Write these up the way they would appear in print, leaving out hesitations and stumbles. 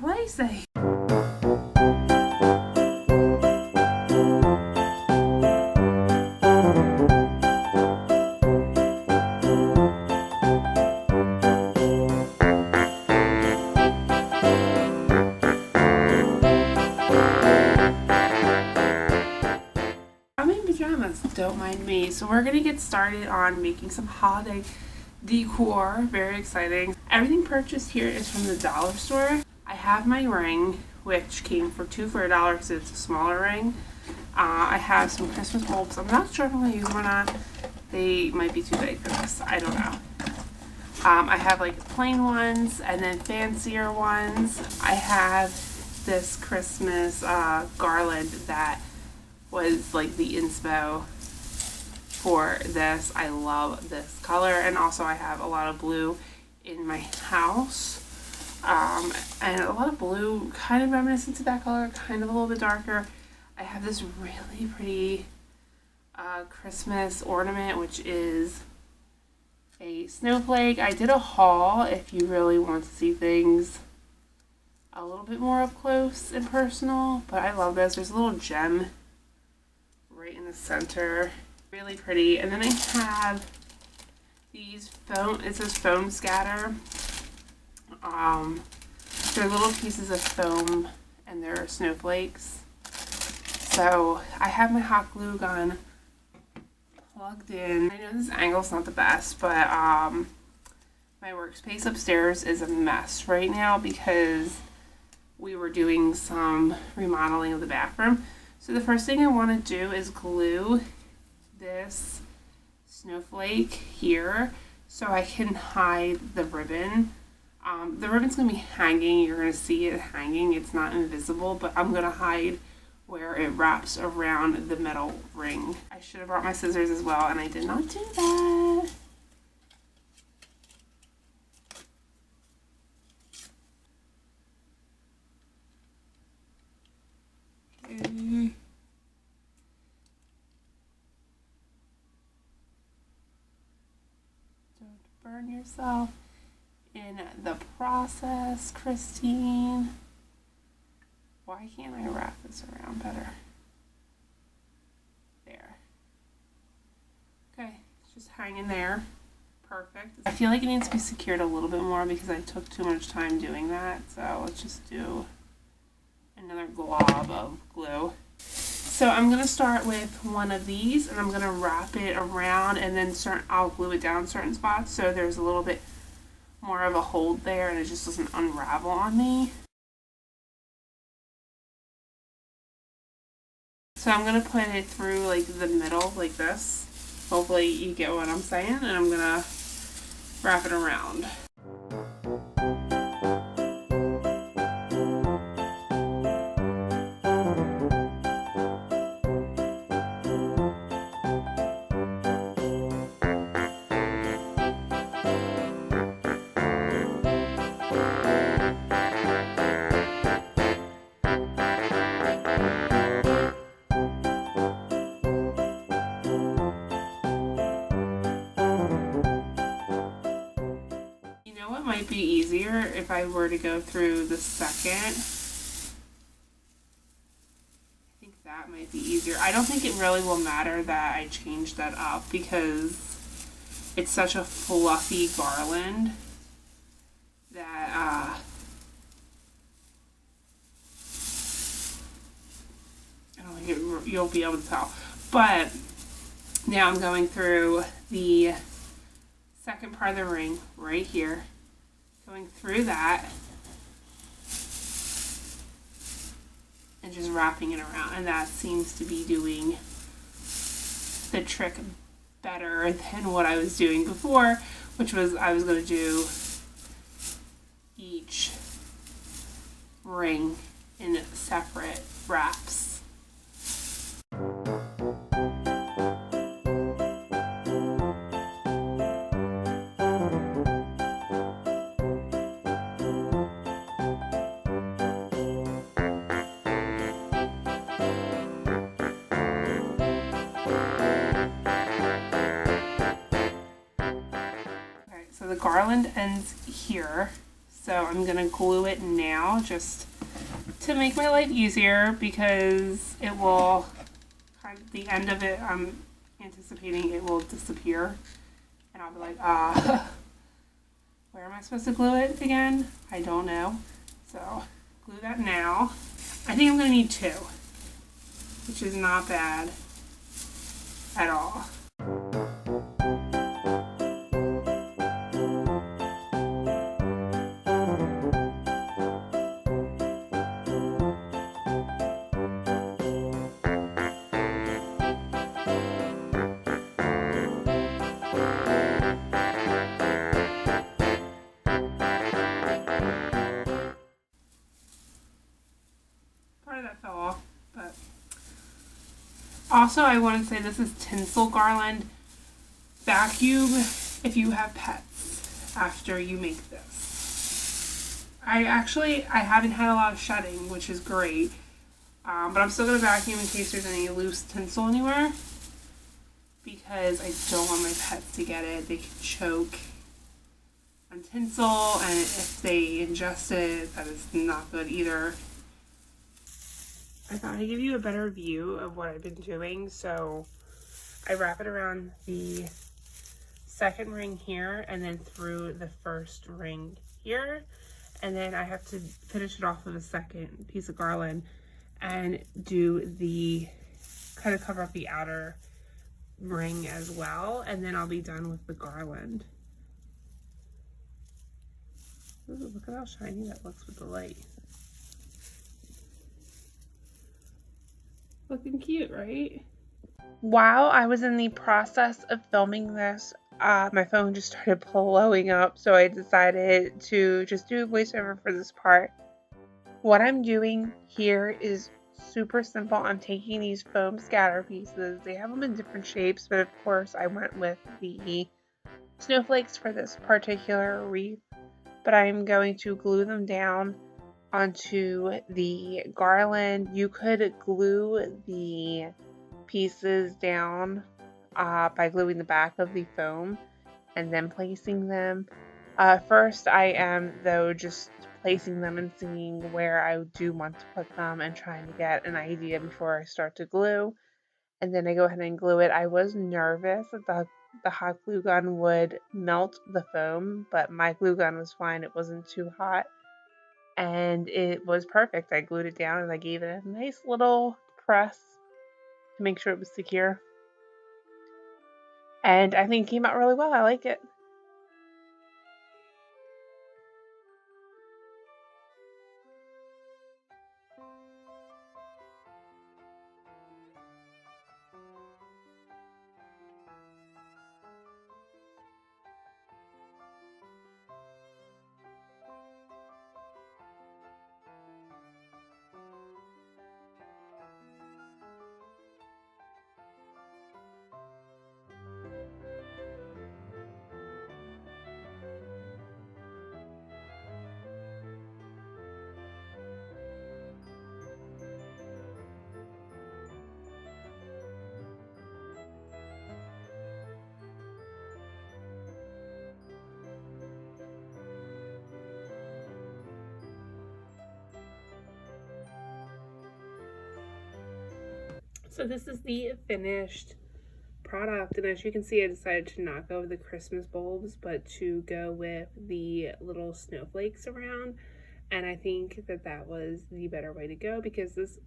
What I say? I'm in pajamas, don't mind me. So we're gonna get started on making some holiday decor. Very exciting. Everything purchased here is from the dollar store. I have my ring, which came for $2 for $1 because it's a smaller ring. I have some Christmas bulbs. I'm not sure if I'm gonna use them or not. They might be too big for this. I don't know. I have like plain ones and then fancier ones. I have this Christmas garland that was like the inspo for this. I love this color, and also I have a lot of blue in my house, and a lot of blue kind of reminiscent to that color, kind of a little bit darker. I have this really pretty Christmas ornament, which is a snowflake. I did a haul if you really want to see things a little bit more up close and personal, but I love this. There's a little gem right in the center, really pretty. And then I have these foam, it says foam scatter. They're little pieces of foam and they're snowflakes. So I have my hot glue gun plugged in. I know this angle's not the best, but my workspace upstairs is a mess right now because we were doing some remodeling of the bathroom. So the first thing I want to do is glue this snowflake here so I can hide the ribbon. The ribbon's going to be hanging. You're going to see it hanging. It's not invisible, but I'm going to hide where it wraps around the metal ring. I should have brought my scissors as well, and I did not do that. Okay. Don't burn yourself in the process, Christine. Why can't I wrap this around better? There. Okay, it's just hanging there. Perfect. I feel like it needs to be secured a little bit more because I took too much time doing that. So let's just do another glob of glue. So I'm going to start with one of these and I'm going to wrap it around, and then I'll glue it down certain spots so there's a little bit more of a hold there and it just doesn't unravel on me. So I'm going to put it through like the middle like this. Hopefully you get what I'm saying, and I'm going to wrap it around. Might be easier if I were to go through the second. I think that might be easier. I don't think it really will matter that I changed that up because it's such a fluffy garland that I don't think you'll be able to tell. But now I'm going through the second part of the ring right here. Going through that and just wrapping it around, and that seems to be doing the trick better than what I was doing before, which was I was going to do each ring in separate wraps. So the garland ends here, So I'm going to glue it now just to make my life easier, because it will, kind of the end of it, I'm anticipating it will disappear. And I'll be like, where am I supposed to glue it again? I don't know. So glue that now. I think I'm going to need 2, which is not bad at all. Part of that fell off, but also I want to say this is tinsel garland. Vacuum if you have pets after you make this. I haven't had a lot of shedding, which is great, but I'm still going to vacuum in case there's any loose tinsel anywhere, because I don't want my pets to get it. They can choke on tinsel, and if they ingest it, that is not good either. I thought I'd give you a better view of what I've been doing. So I wrap it around the second ring here and then through the first ring here. And then I have to finish it off with a second piece of garland and do the, kind of cover up the outer ring as well. And then I'll be done with the garland. Ooh, look at how shiny that looks with the light. Looking cute, right? While I was in the process of filming this, my phone just started blowing up, so I decided to just do a voiceover for this part. What I'm doing here is super simple. I'm taking these foam scatter pieces. They have them in different shapes, but of course I went with the snowflakes for this particular wreath. But I'm going to glue them down onto the garland. You could glue the pieces down by gluing the back of the foam and then placing them. First I am though just placing them and seeing where I do want to put them and trying to get an idea before I start to glue, and then I go ahead and glue it. I was nervous that the hot glue gun would melt the foam, but my glue gun was fine. It wasn't too hot. And it was perfect. I glued it down and I gave it a nice little press to make sure it was secure. And I think it came out really well. I like it. So this is the finished product, and as you can see, I decided to not go with the Christmas bulbs, but to go with the little snowflakes around. And I think that was the better way to go, because this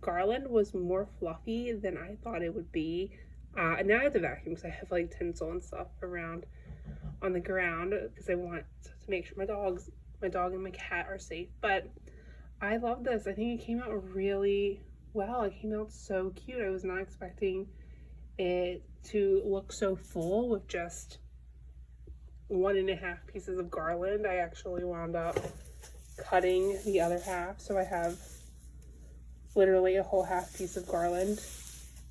garland was more fluffy than I thought it would be. And now I have to vacuum because I have like tinsel and stuff around on the ground, because I want to make sure my dog and my cat are safe. But I love this. I think it came out really well. It came out so cute. I was not expecting it to look so full with just 1.5 pieces of garland. I actually wound up cutting the other half, so I have literally a whole half piece of garland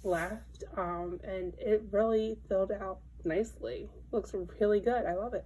left, and it really filled out nicely. Looks really good. I love it.